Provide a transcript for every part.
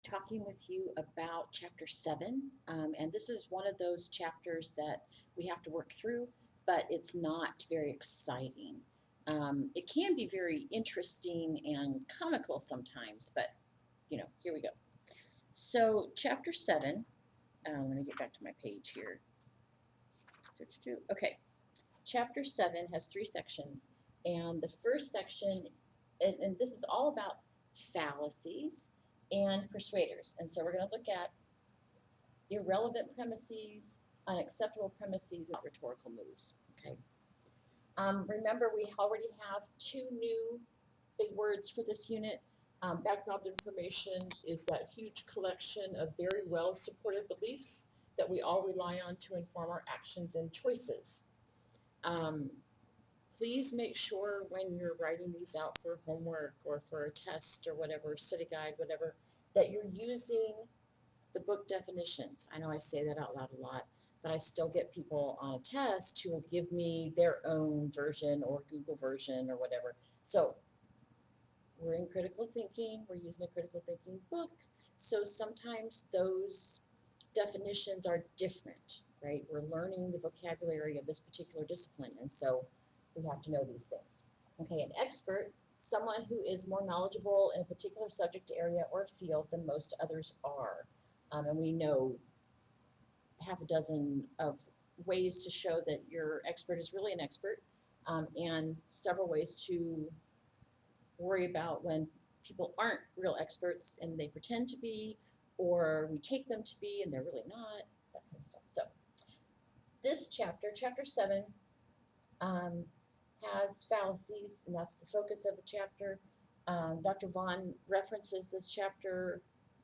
talking with you about chapter 7. And this is one of those chapters that we have to work through, but it's not very exciting. It can be very interesting and comical sometimes, but here we go. So, chapter 7, let me get back to my page here. Okay, chapter 7 has 3 sections, and the first section, and this is all about fallacies and persuaders. And so we're going to look at irrelevant premises, unacceptable premises, and rhetorical moves. Okay. Remember, we already have 2 new big words for this unit. Background information is that huge collection of very well supported beliefs that we all rely on to inform our actions and choices. Um, Please make sure when you're writing these out for homework or for a test or whatever, study guide, whatever, that you're using the book definitions. I know I say that out loud a lot, but I still get people on a test who will give me their own version or Google version or whatever. So we're in critical thinking, we're using a critical thinking book. So sometimes those definitions are different, right? We're learning the vocabulary of this particular discipline, and so we have to know these things. Okay, an expert, someone who is more knowledgeable in a particular subject area or field than most others are. And we know half a dozen of ways to show that your expert is really an expert, and several ways to worry about when people aren't real experts and they pretend to be, or we take them to be and they're really not, that kind of stuff. So this chapter, chapter 7, um, has fallacies, and that's the focus of the chapter. Dr. Vaughn references this chapter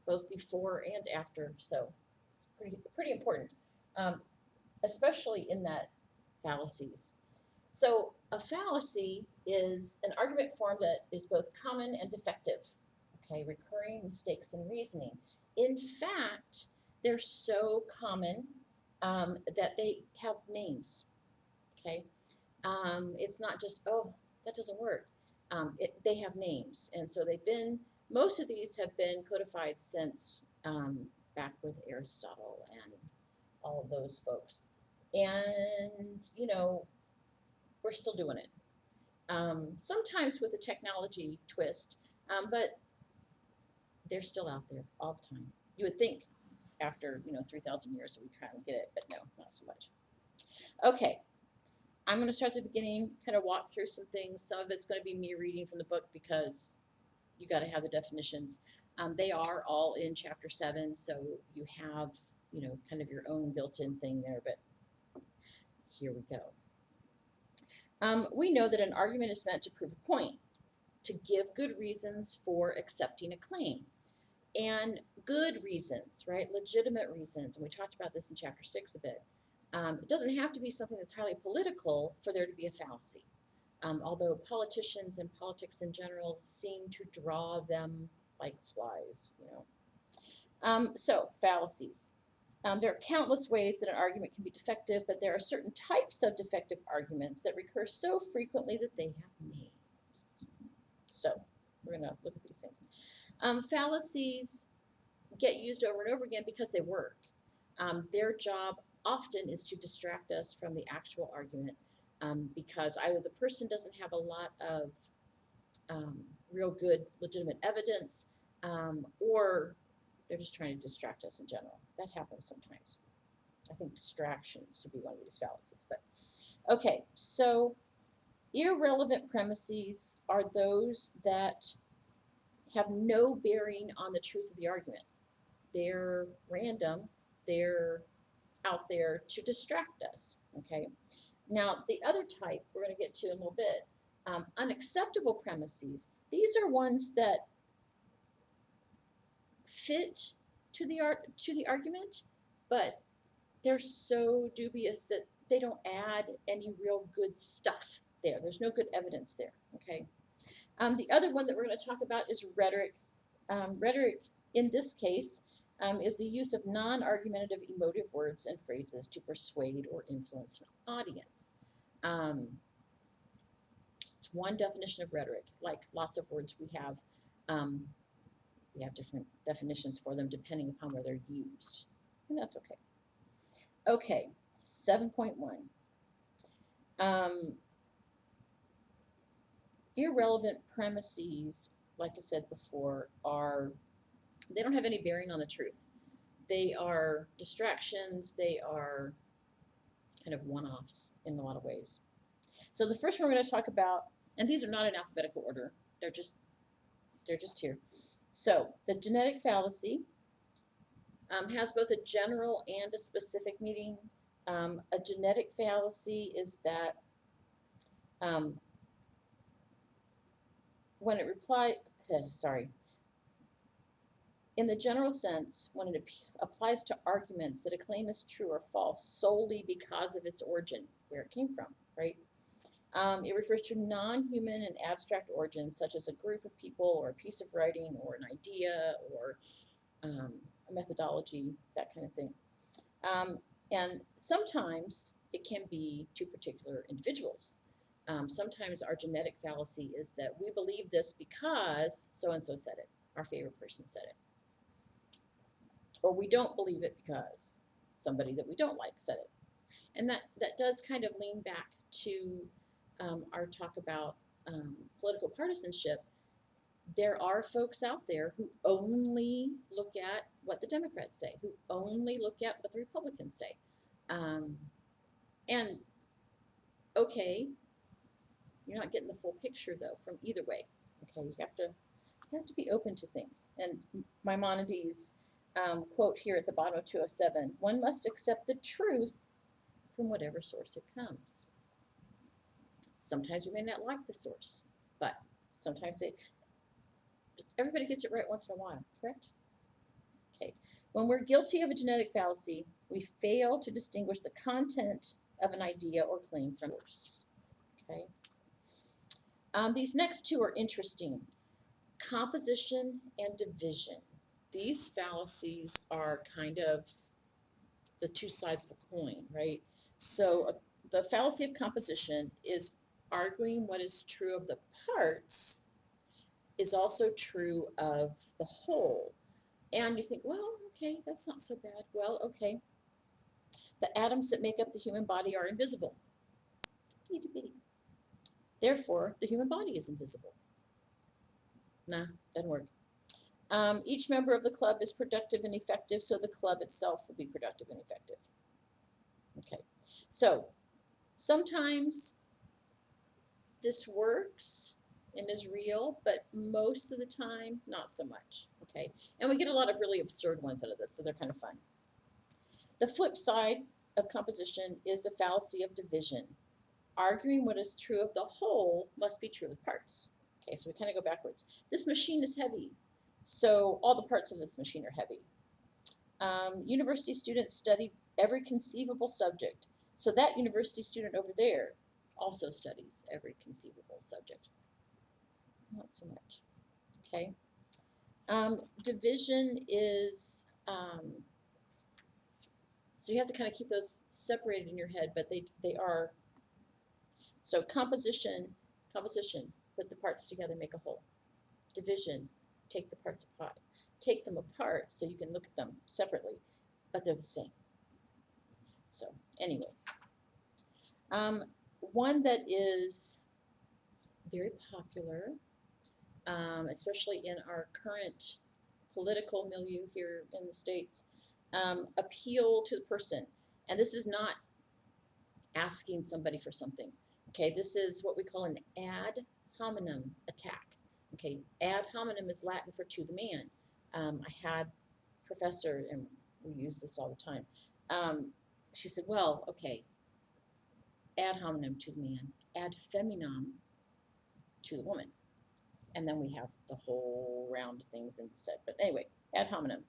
both before and after, so it's pretty important, um, especially in that fallacies. So a fallacy is an argument form that is both common and defective. Okay, recurring mistakes in reasoning. In fact, they're so common that they have names. Okay, it's not just that doesn't work. They have names, and so most of these have been codified since back with Aristotle and all of those folks. And we're still doing it. Sometimes with a technology twist, but they're still out there all the time. You would think after 3,000 years that we kind of get it, but no, not so much. Okay, I'm going to start at the beginning, kind of walk through some things. Some of it's going to be me reading from the book because you got to have the definitions. They are all in chapter 7, so you have kind of your own built-in thing there. But here we go. We know that an argument is meant to prove a point, to give good reasons for accepting a claim. And good reasons, right? Legitimate reasons. And we talked about this in chapter 6 a bit. It doesn't have to be something that's highly political for there to be a fallacy. Although politicians and politics in general seem to draw them like flies, So, fallacies. There are countless ways that an argument can be defective, but there are certain types of defective arguments that recur so frequently that they have names. So, we're going to look at these things. Fallacies get used over and over again because they work. Their job often is to distract us from the actual argument because either the person doesn't have a lot of real good, legitimate evidence, or they're just trying to distract us in general. That happens sometimes. I think distractions should be one of these fallacies. But okay, so irrelevant premises are those that have no bearing on the truth of the argument. They're random. They're out there to distract us. Okay. Now, the other type we're going to get to in a little bit, unacceptable premises. These are ones that fit to the argument, but they're so dubious that they don't add any real good stuff there. There's no good evidence there. Okay. The other one that we're going to talk about is rhetoric. Rhetoric, in this case, is the use of non-argumentative emotive words and phrases to persuade or influence an audience. It's one definition of rhetoric, like lots of words we have. We have different definitions for them depending upon where they're used, and that's okay. Okay, 7.1. Irrelevant premises, like I said before, they don't have any bearing on the truth. They are distractions, they are kind of one-offs in a lot of ways. So the first one we're going to talk about, and these are not in alphabetical order, they're just here. So the genetic fallacy has both a general and a specific meaning. A genetic fallacy is that when it in the general sense, when it applies to arguments that a claim is true or false solely because of its origin, where it came from, right? It refers to non-human and abstract origins, such as a group of people or a piece of writing or an idea or a methodology, that kind of thing. And sometimes it can be to particular individuals. Sometimes our genetic fallacy is that we believe this because so-and-so said it, our favorite person said it. Or we don't believe it because somebody that we don't like said it. And that does kind of lean back to our talk about political partisanship. There are folks out there who only look at what the Democrats say, who only look at what the Republicans say. And okay, you're not getting the full picture though from either way. Okay, you have to be open to things. And Maimonides' quote here at the bottom of 207: "One must accept the truth from whatever source it comes." Sometimes we may not like the source, but sometimes everybody gets it right once in a while, correct? Okay. When we're guilty of a genetic fallacy, we fail to distinguish the content of an idea or claim from source. Okay. These next two are interesting: composition and division. These fallacies are kind of the two sides of a coin, right? So the fallacy of composition is arguing what is true of the parts is also true of the whole. And you think, well, okay, that's not so bad. Well, okay, the atoms that make up the human body are invisible. Itty bitty. Therefore, the human body is invisible. Nah, doesn't work. Each member of the club is productive and effective, so the club itself will be productive and effective. Okay, so sometimes this works and is real, but most of the time, not so much. Okay, and we get a lot of really absurd ones out of this, so they're kind of fun. The flip side of composition is the fallacy of division. Arguing what is true of the whole must be true of parts. Okay, so we kind of go backwards. This machine is heavy, so all the parts of this machine are heavy. University students study every conceivable subject, so that university student over there also studies every conceivable subject. Not so much. Okay. Division is, so you have to kind of keep those separated in your head, but they are, so composition, put the parts together, make a whole. Division, take the parts apart. Take them apart so you can look at them separately, but they're the same. So anyway, one that is very popular, especially in our current political milieu here in the States, appeal to the person. And this is not asking somebody for something. Okay, this is what we call an ad hominem attack. Okay, ad hominem is Latin for to the man. I had a professor, and we use this all the time. She said, well, okay, ad hominem to the man, ad feminam to the woman. And then we have the whole round of things in the set. But anyway, ad hominem.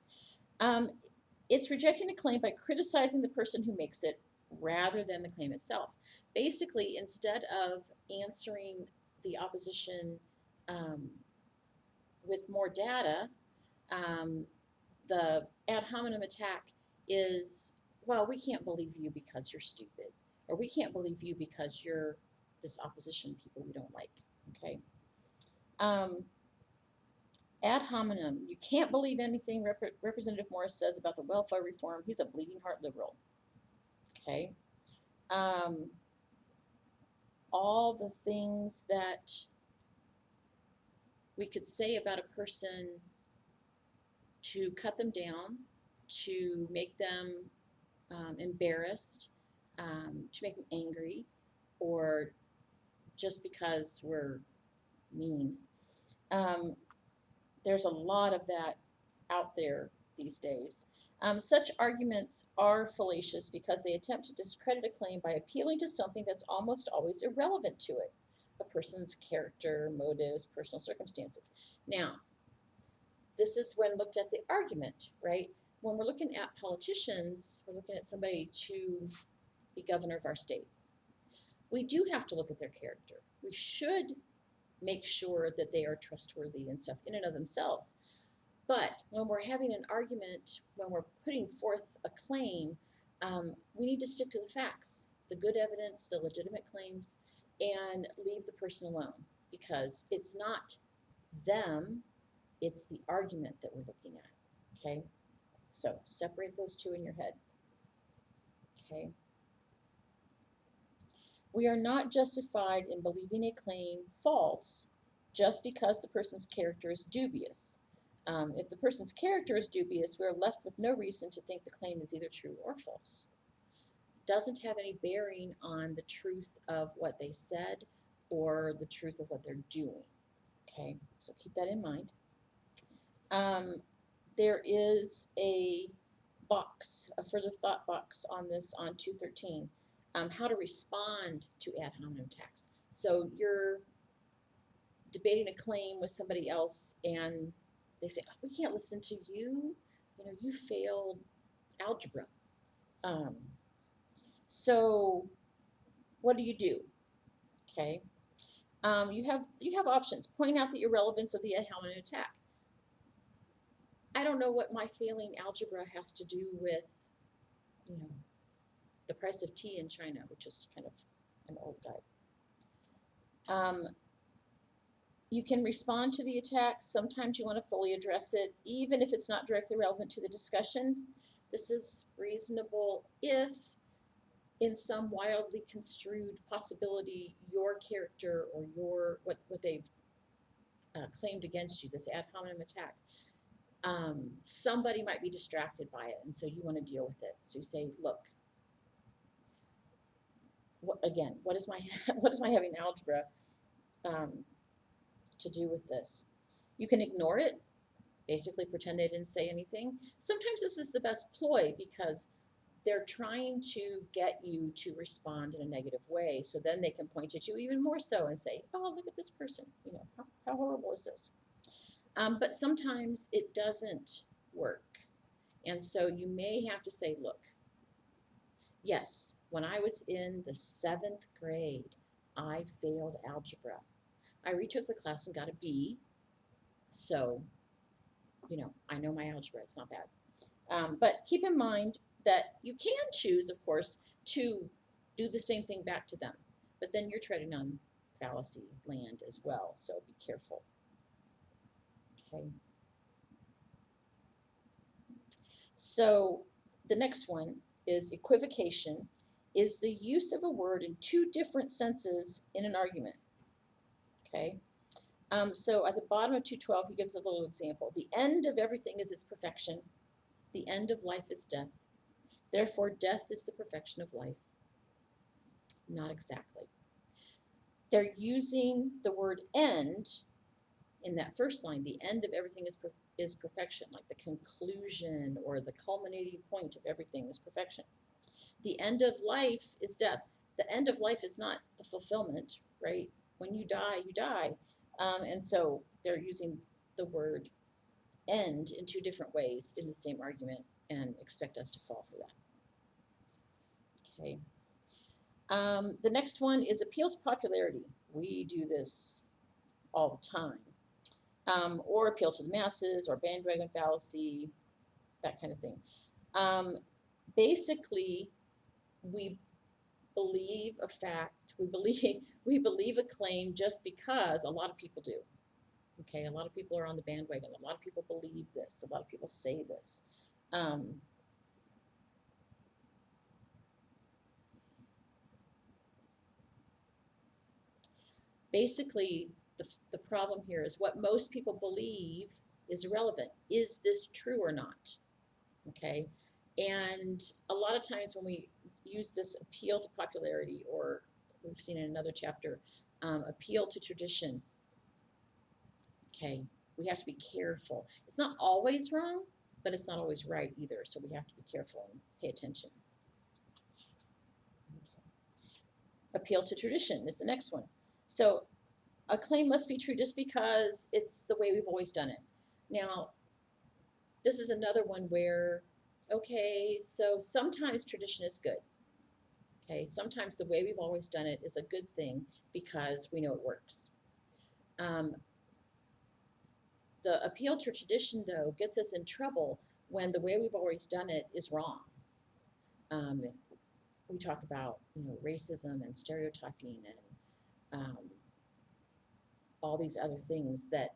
It's rejecting a claim by criticizing the person who makes it rather than the claim itself. Basically, instead of answering the opposition with more data, the ad hominem attack is, well, we can't believe you because you're stupid, or we can't believe you because you're this opposition people we don't like, okay? Ad hominem. You can't believe anything Representative Morris says about the welfare reform. He's a bleeding heart liberal. Okay. All the things that we could say about a person to cut them down, to make them embarrassed, to make them angry, or just because we're mean. There's a lot of that out there these days. Such arguments are fallacious because they attempt to discredit a claim by appealing to something that's almost always irrelevant to it, a person's character, motives, personal circumstances. Now, this is when looked at the argument, right? When we're looking at politicians, we're looking at somebody to be governor of our state. We do have to look at their character. We should make sure that they are trustworthy and stuff in and of themselves. But when we're having an argument, when we're putting forth a claim, we need to stick to the facts, the good evidence, the legitimate claims, and leave the person alone because it's not them, it's the argument that we're looking at. Okay, so separate those two in your head. Okay. We are not justified in believing a claim false just because the person's character is dubious. If the person's character is dubious, we are left with no reason to think the claim is either true or false. It doesn't have any bearing on the truth of what they said or the truth of what they're doing. Okay, so keep that in mind. There is a box, a further thought box on this on 213. How to respond to ad hominem attacks. So you're debating a claim with somebody else and they say, oh, we can't listen to you. You know, you failed algebra. So what do? Okay. You have options. Point out the irrelevance of the ad hominem attack. I don't know what my failing algebra has to do with, you know, the price of tea in China, which is kind of an old guy. You can respond to the attack. Sometimes you want to fully address it, even if it's not directly relevant to the discussion. This is reasonable if, in some wildly construed possibility, your character or what they've claimed against you, this ad hominem attack, somebody might be distracted by it, and so you want to deal with it. So you say, look, what is my having algebra to do with this? You can ignore it, basically pretend they didn't say anything. Sometimes this is the best ploy because they're trying to get you to respond in a negative way, so then they can point at you even more so and say, oh, look at this person, you know, how horrible is this? But sometimes it doesn't work, and so you may have to say, look, yes, when I was in the 7th grade, I failed algebra. I retook the class and got a B, so, you know, I know my algebra, it's not bad. But keep in mind that you can choose, of course, to do the same thing back to them, but then you're treading on fallacy land as well, so be careful. Okay. So the next one is equivocation, is the use of a word in two different senses in an argument. Okay. So at the bottom of 212, he gives a little example. The end of everything is its perfection. The end of life is death. Therefore, death is the perfection of life. Not exactly. They're using the word end in that first line. The end of everything is perfection, like the conclusion or the culminating point of everything is perfection. The end of life is death. The end of life is not the fulfillment, right? When you die, you die. And so they're using the word end in two different ways in the same argument and expect us to fall for that. Okay. The next one is appeal to popularity. We do this all the time. Or appeal to the masses, or bandwagon fallacy, that kind of thing. Basically, we believe a fact, we believe a claim just because a lot of people do. Okay, a lot of people are on the bandwagon. A lot of people believe this. A lot of people say this. Basically, the problem here is what most people believe is irrelevant. Is this true or not? Okay, and a lot of times when we use this appeal to popularity, or we've seen in another chapter, appeal to tradition, okay, we have to be careful. It's not always wrong, but it's not always right either, so we have to be careful and pay attention. Okay. Appeal to tradition is the next one. So a claim must be true just because it's the way we've always done it. Now, this is another one where, okay, so sometimes tradition is good. Okay, sometimes the way we've always done it is a good thing because we know it works. The appeal to tradition, though, gets us in trouble when the way we've always done it is wrong. We talk about, racism and stereotyping and all these other things that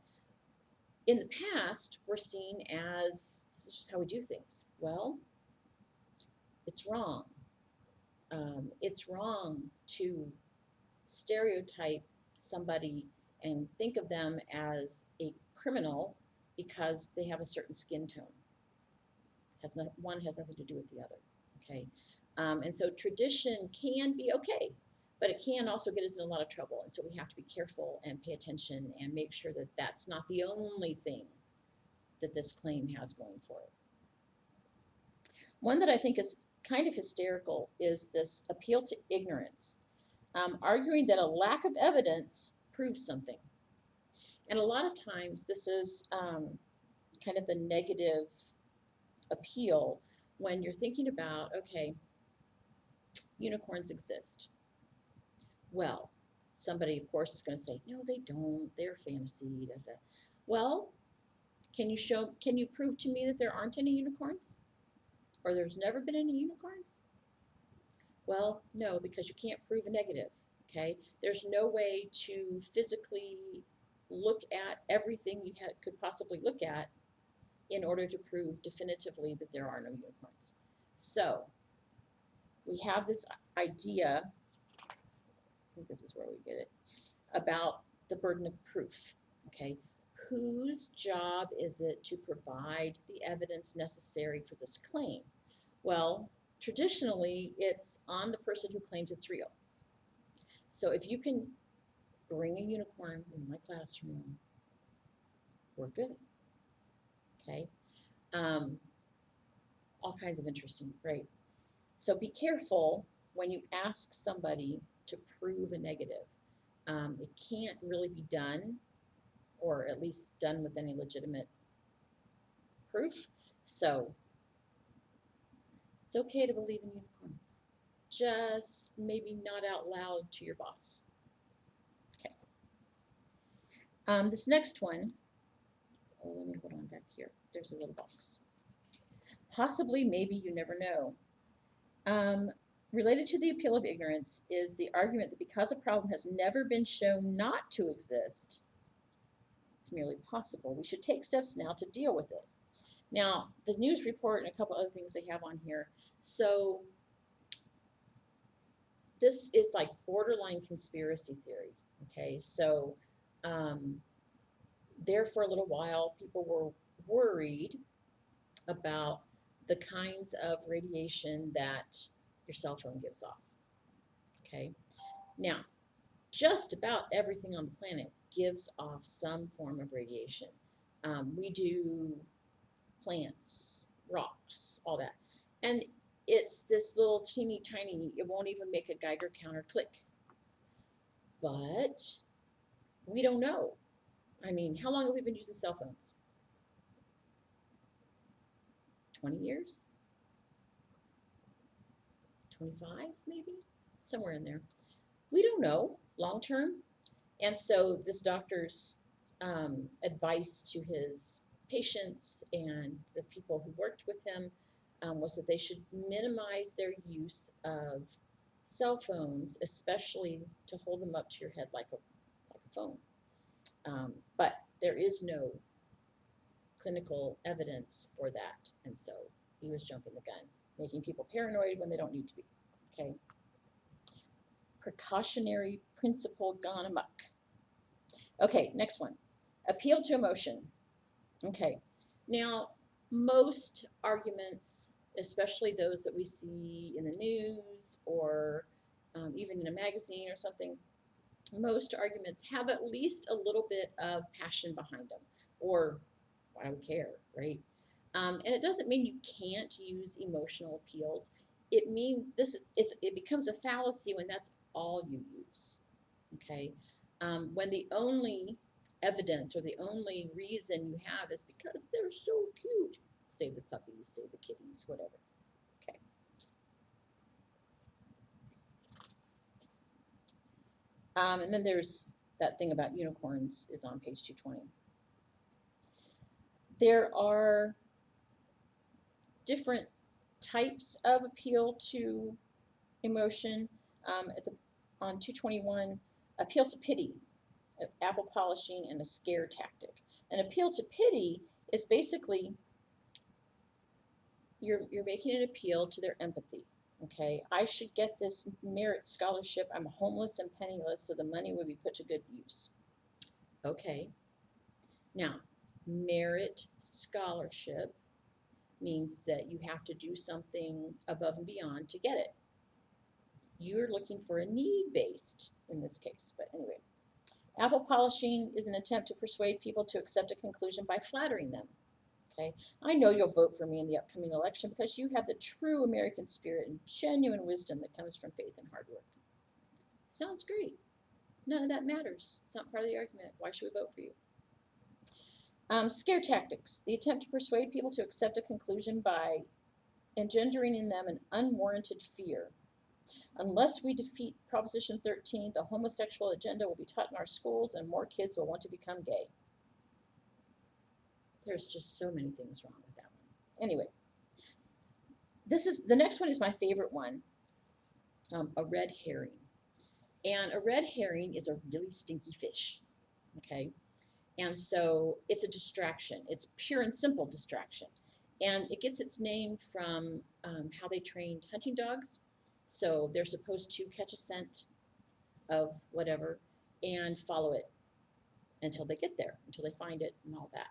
in the past were seen as this is just how we do things. Well, it's wrong. It's wrong to stereotype somebody and think of them as a criminal because they have a certain skin tone. One has nothing to do with the other. Okay, and so tradition can be okay, but it can also get us in a lot of trouble. And so we have to be careful and pay attention and make sure that that's not the only thing that this claim has going for it. One that I think is kind of hysterical is this appeal to ignorance, arguing that a lack of evidence proves something. And a lot of times this is kind of the negative appeal when you're thinking about, okay, unicorns exist. Well, somebody, of course, is going to say, no, they don't. They're fantasy. Da, da. Well, can you prove to me that there aren't any unicorns? Or there's never been any unicorns? Well, no, because you can't prove a negative, okay? There's no way to physically look at everything you could possibly look at in order to prove definitively that there are no unicorns. So we have this idea, I think this is where we get it, about the burden of proof, okay? Whose job is it to provide the evidence necessary for this claim? Well, traditionally, it's on the person who claims it's real. So if you can bring a unicorn in my classroom, we're good, okay? All kinds of interesting, right? So be careful when you ask somebody to prove a negative. It can't really be done, or at least done with any legitimate proof. So it's okay to believe in unicorns. Just maybe not out loud to your boss. Okay. This next one, let me hold on back here. There's a little box. Possibly, maybe, you never know. Related to the appeal of ignorance is the argument that because a problem has never been shown not to exist, it's merely possible. We should take steps now to deal with it. Now, the news report and a couple other things they have on here. So this is like borderline conspiracy theory, okay? So there for a little while, people were worried about the kinds of radiation that your cell phone gives off, okay? Now, just about everything on the planet gives off some form of radiation. We do plants, rocks, all that. And it's this little teeny tiny, it won't even make a Geiger counter click. But we don't know. I mean, how long have we been using cell phones? 20 years? 25 maybe? Somewhere in there. We don't know long term. And so this doctor's advice to his patients and the people who worked with him was that they should minimize their use of cell phones, especially to hold them up to your head like a phone. But there is no clinical evidence for that. And so he was jumping the gun, making people paranoid when they don't need to be. Okay. Precautionary principle gone amok. Okay, next one. Appeal to emotion. Okay. Now, most arguments, especially those that we see in the news or even in a magazine or something, most arguments have at least a little bit of passion behind them, or I don't care, right? And it doesn't mean you can't use emotional appeals. It means it becomes a fallacy when that's all you use. Okay, when the only evidence or the only reason you have is because they're so cute. Save the puppies, save the kitties, whatever. Okay. And then there's that thing about unicorns is on page 220. There are different types of appeal to emotion. On 221, appeal to pity, apple polishing, and a scare tactic. An appeal to pity is basically you're making an appeal to their empathy. Okay, I should get this merit scholarship. I'm homeless and penniless, so the money would be put to good use. Okay, now merit scholarship means that you have to do something above and beyond to get it. You're looking for a need-based in this case, but anyway. Apple polishing is an attempt to persuade people to accept a conclusion by flattering them. Okay, I know you'll vote for me in the upcoming election because you have the true American spirit and genuine wisdom that comes from faith and hard work. Sounds great. None of that matters. It's not part of the argument. Why should we vote for you? Scare tactics, the attempt to persuade people to accept a conclusion by engendering in them an unwarranted fear. Unless we defeat Proposition 13, the homosexual agenda will be taught in our schools and more kids will want to become gay. There's just so many things wrong with that one. Anyway, the next one is my favorite one, a red herring. And a red herring is a really stinky fish, okay? And so it's a distraction. It's pure and simple distraction. And it gets its name from how they trained hunting dogs. So they're supposed to catch a scent of whatever and follow it until they get there, until they find it and all that.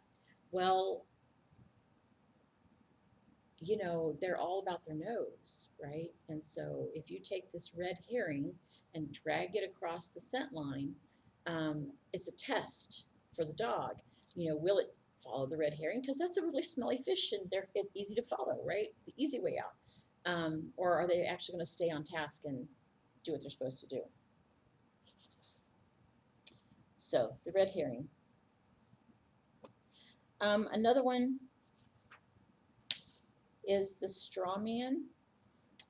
Well, you know, they're all about their nose, right? And so if you take this red herring and drag it across the scent line, it's a test for the dog. You know, will it follow the red herring? Because that's a really smelly fish and they're easy to follow, right? The easy way out. Or are they actually going to stay on task and do what they're supposed to do? So the red herring. Another one is the straw man.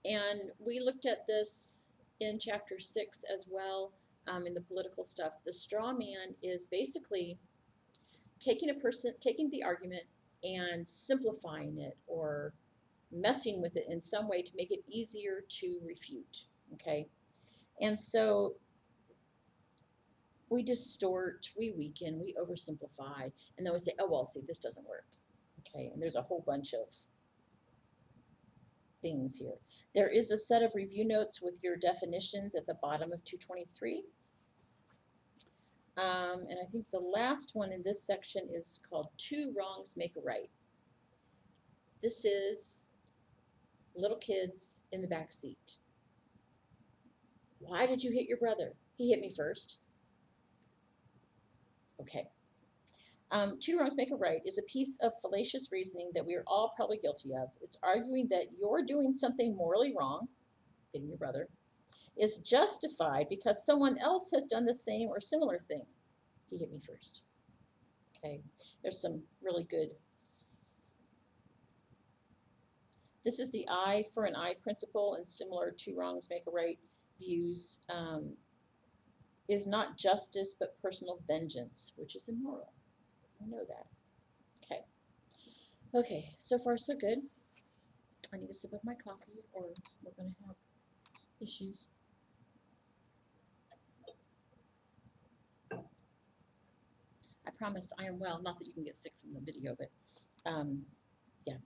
And we looked at this in chapter 6 as well, in the political stuff. The straw man is basically taking the argument and simplifying it or messing with it in some way to make it easier to refute, okay? And so we distort, we weaken, we oversimplify, and then we say, oh, well, see, this doesn't work, okay? And there's a whole bunch of things here. There is a set of review notes with your definitions at the bottom of 223. And I think the last one in this section is called Two Wrongs Make a Right. This is little kids in the back seat. Why did you hit your brother? He hit me first. Okay. Two wrongs make a right is a piece of fallacious reasoning that we are all probably guilty of. It's arguing that you're doing something morally wrong, hitting your brother, is justified because someone else has done the same or similar thing. He hit me first. Okay, there's some really good. This is the eye for an eye principle, and similar two wrongs make a right views is not justice but personal vengeance, which is immoral. I know that. Okay. Okay, so far so good. I need a sip of my coffee or we're going to have issues. I promise I am well. Not that you can get sick from the video, but yeah,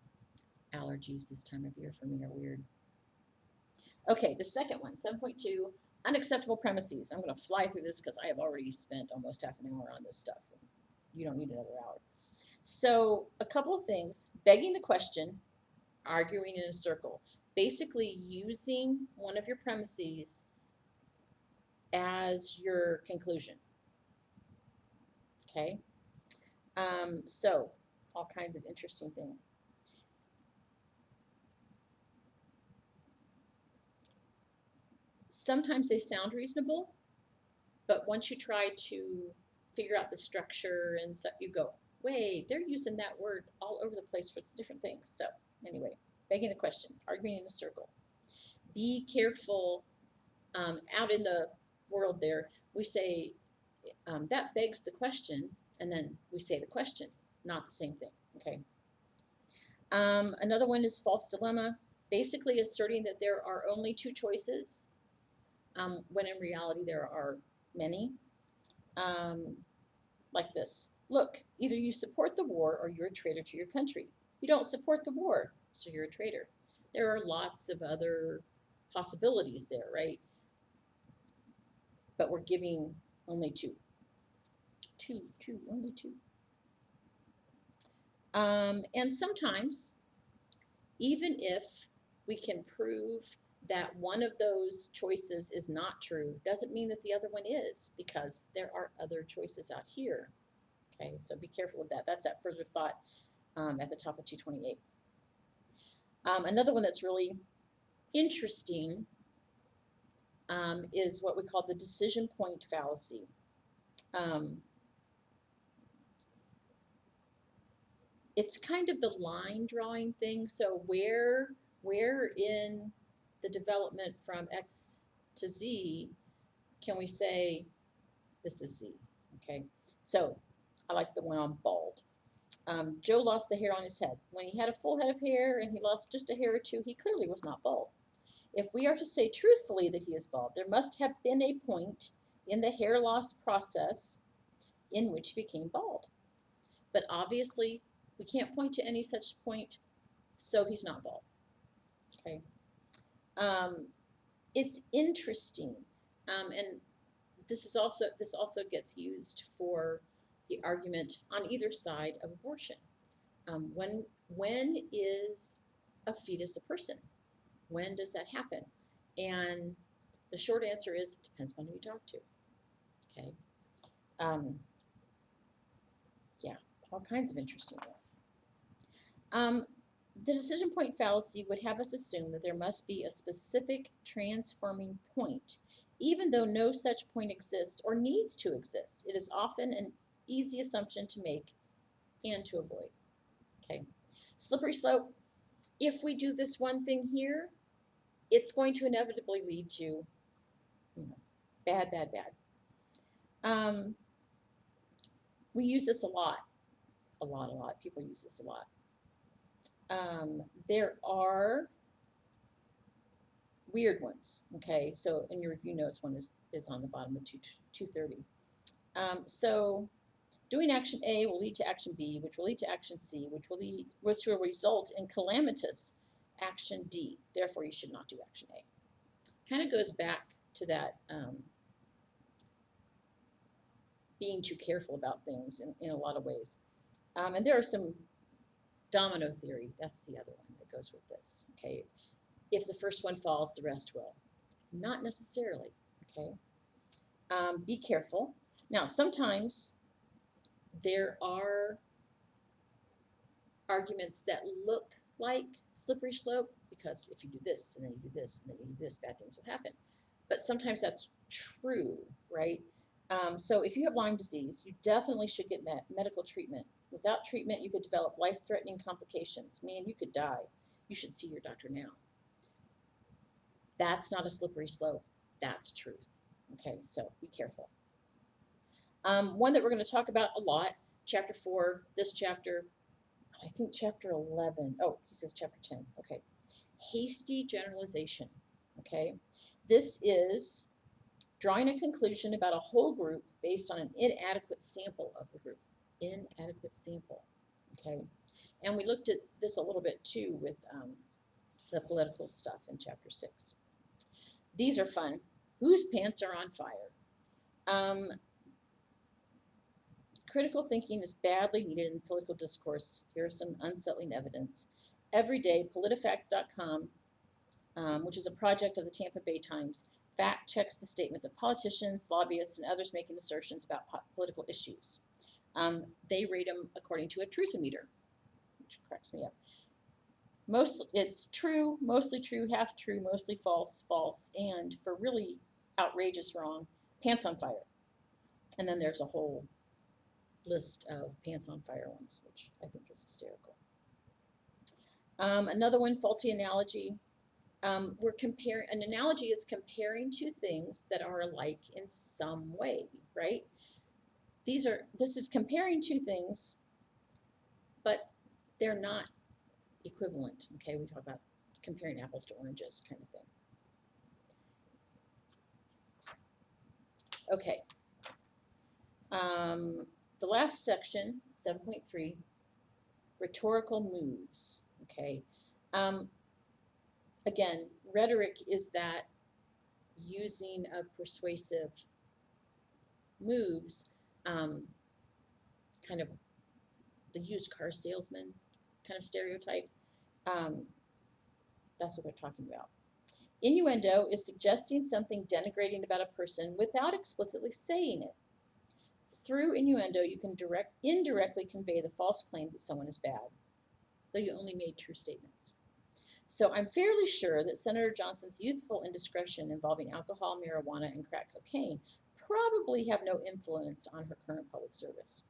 allergies this time of year for me are weird. Okay, the second one, 7.2, unacceptable premises. I'm going to fly through this because I have already spent almost half an hour on this stuff. You don't need another hour. So a couple of things, begging the question, arguing in a circle, basically using one of your premises as your conclusion. Okay, so all kinds of interesting things. Sometimes they sound reasonable, but once you try to figure out the structure and so you go, wait, they're using that word all over the place for different things. So anyway, begging the question, arguing in a circle. Be careful. Out in the world there, we say, that begs the question, and then we say the question, not the same thing, okay? Another one is false dilemma, basically asserting that there are only two choices, when in reality there are many. Like this, look, either you support the war or you're a traitor to your country. You don't support the war, so you're a traitor. There are lots of other possibilities there, right? But we're giving only two. Only two. And sometimes, even if we can prove that one of those choices is not true, doesn't mean that the other one is, because there are other choices out here. Okay, so be careful of that. That's that further thought at the top of 228. Another one that's really interesting is what we call the decision point fallacy. It's kind of the line drawing thing. So where in the development from X to Z can we say this is Z? Okay, so I like the one on bald. Joe lost the hair on his head. When he had a full head of hair and he lost just a hair or two, he clearly was not bald. If we are to say truthfully that he is bald, there must have been a point in the hair loss process in which he became bald. But obviously, we can't point to any such point, so he's not bald. Okay. It's interesting, and this also gets used for the argument on either side of abortion. When is a fetus a person? When does that happen? And the short answer is it depends on who you talk to. Okay. Yeah, all kinds of interesting ones. The decision point fallacy would have us assume that there must be a specific transforming point, even though no such point exists or needs to exist. It is often an easy assumption to make and to avoid. Okay. Slippery slope. If we do this one thing here, it's going to inevitably lead to, bad. We use this a lot. People use this a lot. There are weird ones, okay? So in your review notes, one is on the bottom of 230. So doing action A will lead to action B, which will lead to action C, which will result in calamitous action D. Therefore, you should not do action A. Kind of goes back to that being too careful about things in a lot of ways. And there are some domino theory, that's the other one that goes with this, okay? If the first one falls, the rest will. Not necessarily, okay? Be careful. Now, sometimes there are arguments that look like slippery slope, because if you do this, and then you do this, and then you do this, bad things will happen. But sometimes that's true, right? So if you have Lyme disease, you definitely should get medical treatment. Without treatment, you could develop life-threatening complications. Man, you could die. You should see your doctor now. That's not a slippery slope. That's truth. Okay, so be careful. One that we're going to talk about a lot, chapter 4, this chapter, I think chapter 11. Oh, he says chapter 10. Okay. Hasty generalization. Okay. This is drawing a conclusion about a whole group based on an inadequate sample of the group. inadequate sample, okay? And we looked at this a little bit too with the political stuff in chapter 6. These are fun. Whose pants are on fire? Critical thinking is badly needed in political discourse. Here are some unsettling evidence. Every day, PolitiFact.com, which is a project of the Tampa Bay Times, fact checks the statements of politicians, lobbyists, and others making assertions about political issues. They rate them according to a truthometer, which cracks me up. It's true, mostly true, half true, mostly false, false, and for really outrageous wrong, pants on fire. And then there's a whole list of pants on fire ones, which I think is hysterical. Another one, faulty analogy. We're comparing, an analogy is comparing two things that are alike in some way, right? This is comparing two things, but they're not equivalent, okay? We talk about comparing apples to oranges kind of thing. Okay. The last section, 7.3, rhetorical moves, okay? Again, rhetoric is that using of persuasive moves, kind of the used car salesman kind of stereotype. That's what they're talking about. Innuendo is suggesting something denigrating about a person without explicitly saying it. Through innuendo, you can indirectly convey the false claim that someone is bad, though you only made true statements. So I'm fairly sure that Senator Johnson's youthful indiscretion involving alcohol, marijuana, and crack cocaine probably have no influence on her current public service.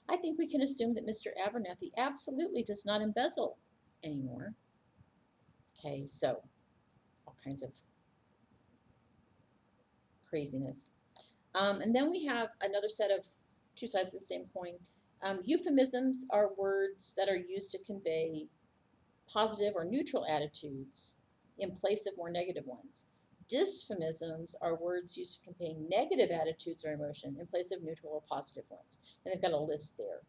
I think we can assume that Mr. Abernathy absolutely does not embezzle anymore. Okay, so all kinds of craziness. And then we have another set of two sides of the same coin. Euphemisms are words that are used to convey positive or neutral attitudes in place of more negative ones. Dysphemisms are words used to convey negative attitudes or emotion in place of neutral or positive ones. And they've got a list there.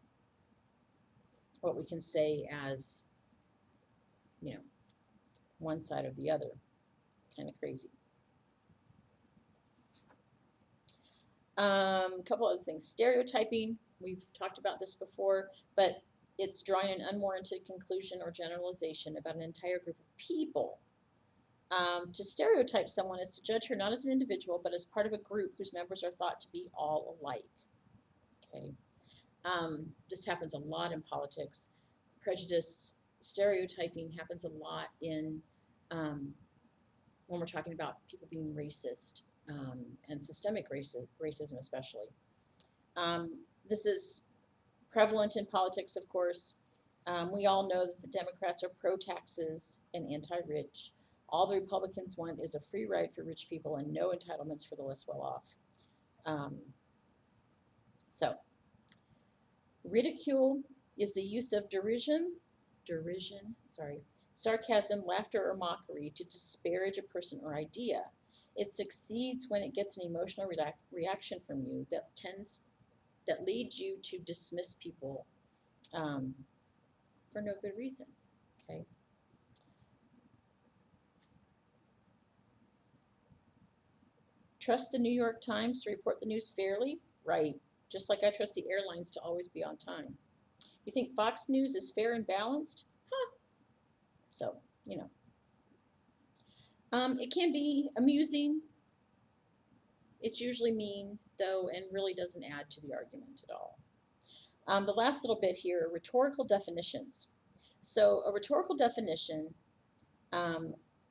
What we can say as, you know, one side or the other. Kind of crazy. A couple other things. Stereotyping, we've talked about this before, but it's drawing an unwarranted conclusion or generalization about an entire group of people. To stereotype someone is to judge her not as an individual, but as part of a group whose members are thought to be all alike. Okay. This happens a lot in politics. Prejudice, stereotyping happens a lot in when we're talking about people being racist and systemic racism especially. This is prevalent in politics, of course. We all know that the Democrats are pro-taxes and anti-rich. All the Republicans want is a free ride for rich people and no entitlements for the less well-off. So, ridicule is the use of derision, sarcasm, laughter, or mockery to disparage a person or idea. It succeeds when it gets an emotional reaction from you that leads you to dismiss people for no good reason. Okay. Trust the New York Times to report the news fairly? Right. Just like I trust the airlines to always be on time. You think Fox News is fair and balanced? Huh. So, you know. It can be amusing. It's usually mean, though, and really doesn't add to the argument at all. The last little bit here, rhetorical definitions. So a rhetorical definition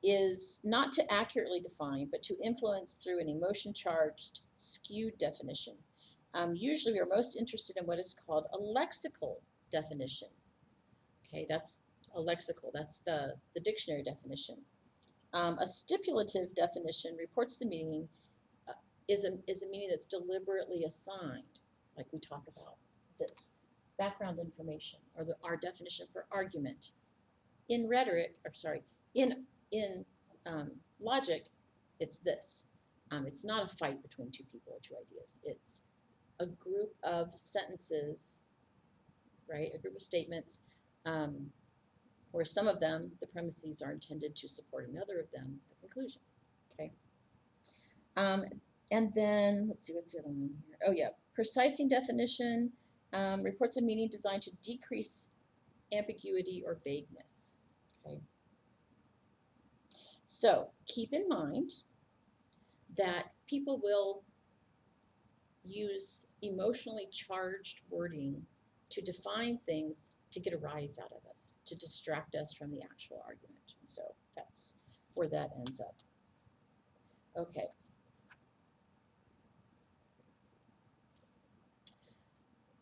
is not to accurately define, but to influence through an emotion-charged, skewed definition. Usually we are most interested in what is called a lexical definition. Okay, that's a lexical, that's the dictionary definition. A stipulative definition reports the meaning, is a meaning that's deliberately assigned, like we talk about this. Background information, or our definition for argument. In rhetoric, in logic, it's this. It's not a fight between two people or two ideas. It's a group of sentences, right, a group of statements, where some of them, the premises are intended to support another of them, the conclusion, okay? And then, let's see, what's the other one here? Oh yeah, precising definition, reports a meaning designed to decrease ambiguity or vagueness, okay? So keep in mind that people will use emotionally charged wording to define things to get a rise out of us, to distract us from the actual argument. And so that's where that ends up. Okay.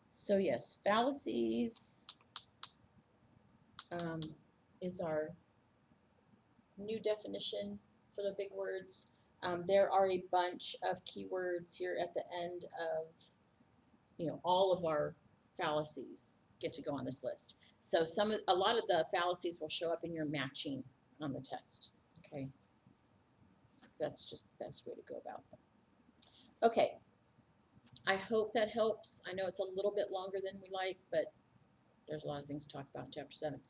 So yes, fallacies is our new definition for the big words. There are a bunch of keywords here at the end of, all of our fallacies get to go on this list. So a lot of the fallacies will show up in your matching on the test, okay? That's just the best way to go about them. Okay, I hope that helps. I know it's a little bit longer than we like, but there's a lot of things to talk about in Chapter 7.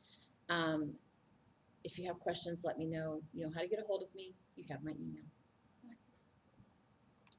If you have questions, let me know. You know how to get a hold of me. You have my email.